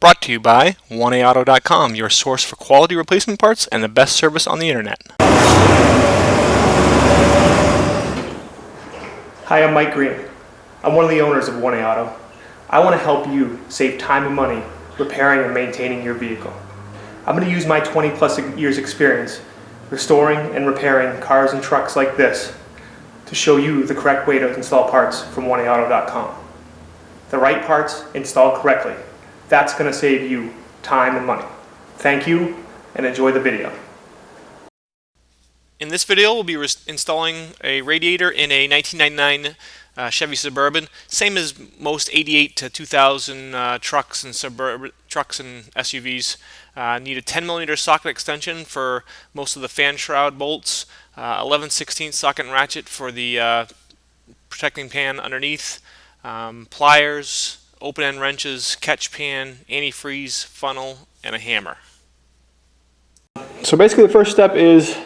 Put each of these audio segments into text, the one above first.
Brought to you by 1AAuto.com, your source for quality replacement parts and the best service on the internet. Hi, I'm Mike Green. I'm one of the owners of 1A Auto. I want to help you save time and money repairing and maintaining your vehicle. I'm going to use my 20+ years experience restoring and repairing cars and trucks like this to show you the correct way to install parts from 1AAuto.com. The right parts installed correctly. That's going to save you time and money. Thank you and enjoy the video. In this video, we'll be installing a radiator in a 1999 Chevy Suburban, same as most 88 to 2000 trucks and SUVs. Need a 10mm socket extension for most of the fan shroud bolts, 11/16 socket and ratchet for the protecting pan underneath, pliers, open-end wrenches, catch pan, antifreeze, funnel, and a hammer. So basically the first step is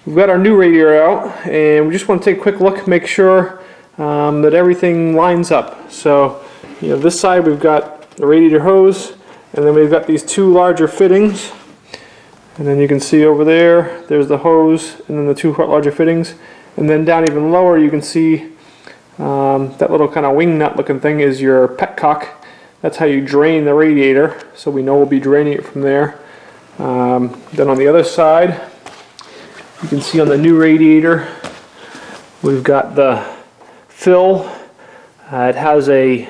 we've got our new radiator out and we just want to take a quick look, make sure that everything lines up. So this side we've got the radiator hose, and then we've got these two larger fittings, and then you can see over there's the hose and then the two larger fittings, and then down even lower you can see that little kind of wing nut looking thing is your petcock. That's how you drain the radiator, so we know we'll be draining it from there. Then on the other side you can see on the new radiator we've got the fill. It has a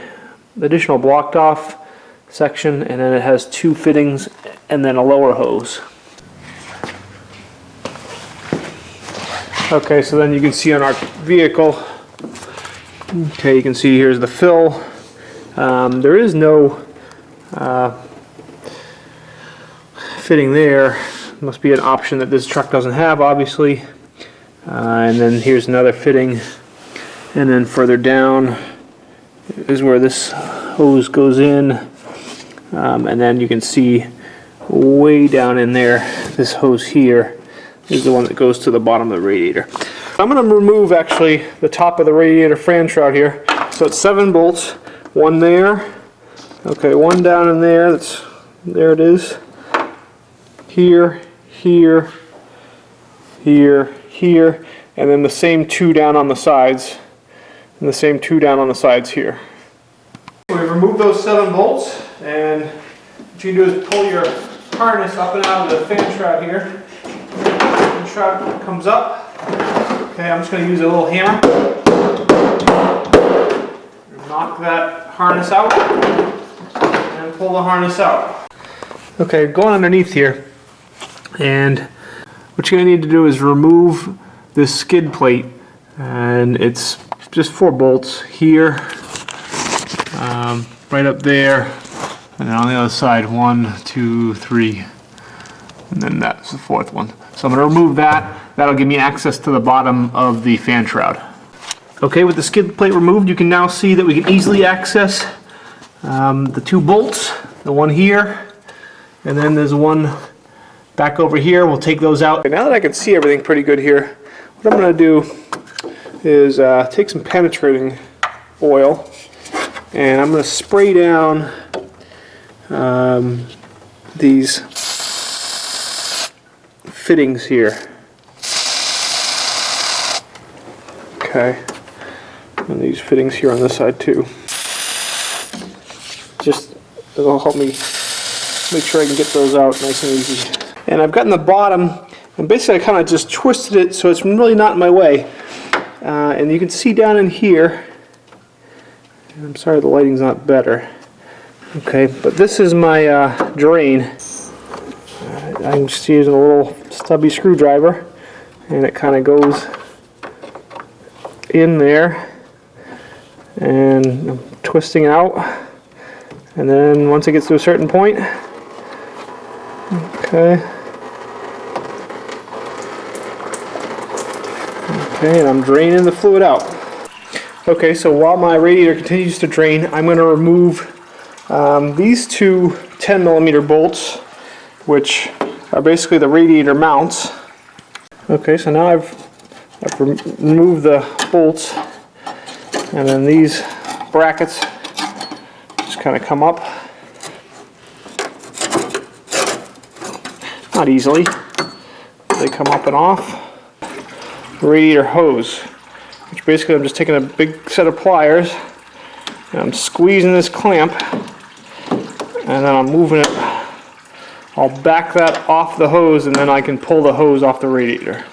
additional blocked off section, and then it has two fittings and then a lower hose. Okay, so then you can see on our vehicle, okay, you can see here's the fill. There is no fitting there. Must be an option that this truck doesn't have, obviously. And then here's another fitting, and then further down is where this hose goes in, and then you can see way down in there, this hose here is the one that goes to the bottom of the radiator. I'm going to remove actually the top of the radiator fan shroud here. So it's 7 bolts, one there, okay, one down in there, there it is, here, here, here, here, and then the same 2 down on the sides, and the same 2 down on the sides here. So we've removed those 7 bolts, and what you can do is pull your harness up and out of the fan shroud here. The shroud comes up. Okay, I'm just going to use a little hammer. Knock that harness out, and pull the harness out. Okay, going underneath here, and what you're going to need to do is remove this skid plate, and it's just 4 bolts here, right up there, and then on the other side 1, 2, 3, and then that's the 4th one. So I'm going to remove that. That'll give me access to the bottom of the fan shroud. Okay, with the skid plate removed, you can now see that we can easily access the 2 bolts, the one here, and then there's one back over here. We'll take those out. Okay, now that I can see everything pretty good here, what I'm going to do is take some penetrating oil, and I'm going to spray down these fittings here. Okay, and these fittings here on this side too. Just it'll help me make sure I can get those out nice and easy. And I've gotten the bottom, and basically I kind of just twisted it so it's really not in my way. And you can see down in here, I'm sorry the lighting's not better. Okay, but this is my drain. I'm just using a little stubby screwdriver, and it kind of goes in there, and I'm twisting out, and then once it gets to a certain point, okay, and I'm draining the fluid out. Okay, so while my radiator continues to drain, I'm going to remove these 2 10mm bolts, which are basically the radiator mounts. Okay, so now I've removed the bolts, and then these brackets just kind of come up, not easily. They come up and off. Radiator hose, which basically I'm just taking a big set of pliers and I'm squeezing this clamp and then I'm moving it. I'll back that off the hose and then I can pull the hose off the radiator.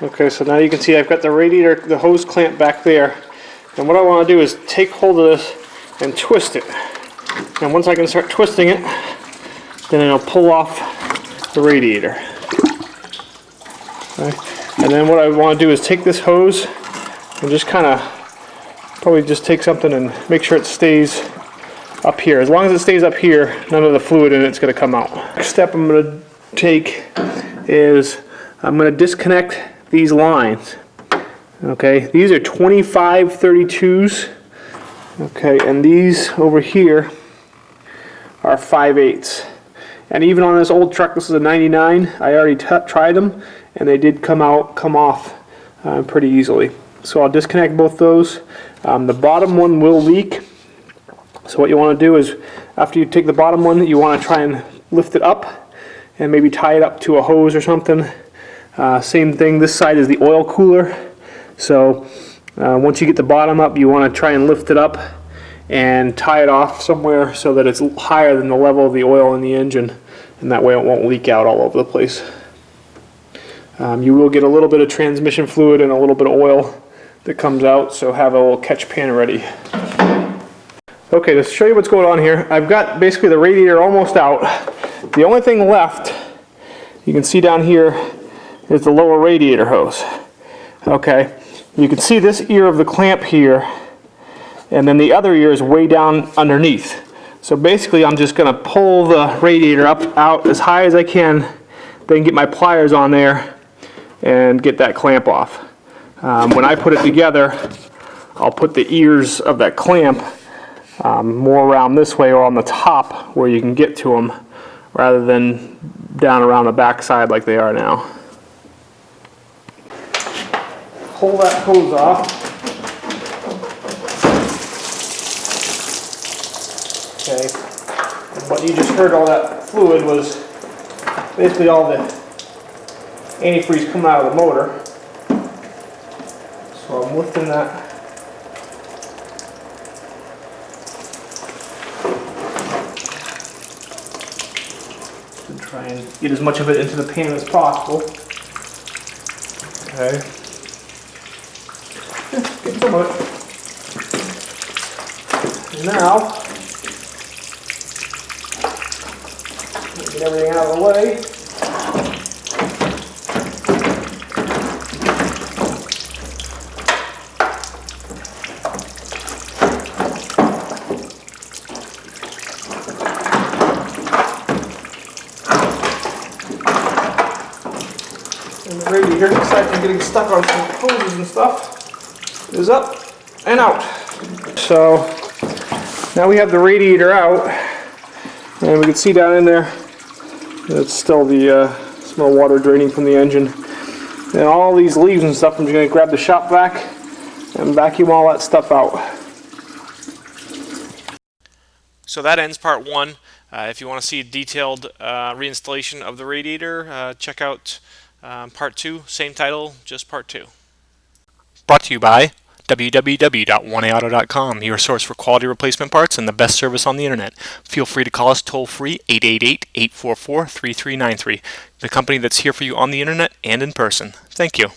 Okay, so now you can see I've got the radiator, the hose clamp back there, and what I want to do is take hold of this and twist it. And once I can start twisting it, then it'll pull off the radiator. Okay. And then what I want to do is take this hose and just kind of probably just take something and make sure it stays up here. As long as it stays up here, none of the fluid in it's going to come out. Next step I'm going to take is I'm going to disconnect these lines. Okay, these are 2532s. Okay, and these over here are 5/8. And even on this old truck, this is a 99, I already tried them and they did come off pretty easily. So I'll disconnect both those. The bottom one will leak. So what you want to do is, after you take the bottom one, you want to try and lift it up and maybe tie it up to a hose or something. Same thing, this side is the oil cooler. So once you get the bottom up, you want to try and lift it up and tie it off somewhere so that it's higher than the level of the oil in the engine, and that way it won't leak out all over the place. You will get a little bit of transmission fluid and a little bit of oil that comes out, so have a little catch pan ready. Okay, to show you what's going on here, I've got basically the radiator almost out. The only thing left, you can see down here, is the lower radiator hose. Okay, you can see this ear of the clamp here, and then the other ear is way down underneath. So basically I'm just going to pull the radiator out as high as I can, then get my pliers on there and get that clamp off. When I put it together, I'll put the ears of that clamp more around this way or on the top where you can get to them, rather than down around the back side like they are now. Pull that hose off. Okay, and what you just heard, all that fluid was basically all the antifreeze coming out of the motor. So I'm lifting that to try and get as much of it into the pan as possible. Okay. Get some of it. And now, get everything out of the way. And the radiator, aside from getting stuck on some hoses and stuff, is up and out. So now we have the radiator out, and we can see down in there it's still the small water draining from the engine. And all these leaves and stuff, I'm just going to grab the shop vac and vacuum all that stuff out. So that ends part one. If you want to see a detailed reinstallation of the radiator, check out part two, same title, just part two. Brought to you by www.1aauto.com, your source for quality replacement parts and the best service on the internet. Feel free to call us toll free 888-844-3393, the company that's here for you on the internet and in person. Thank you.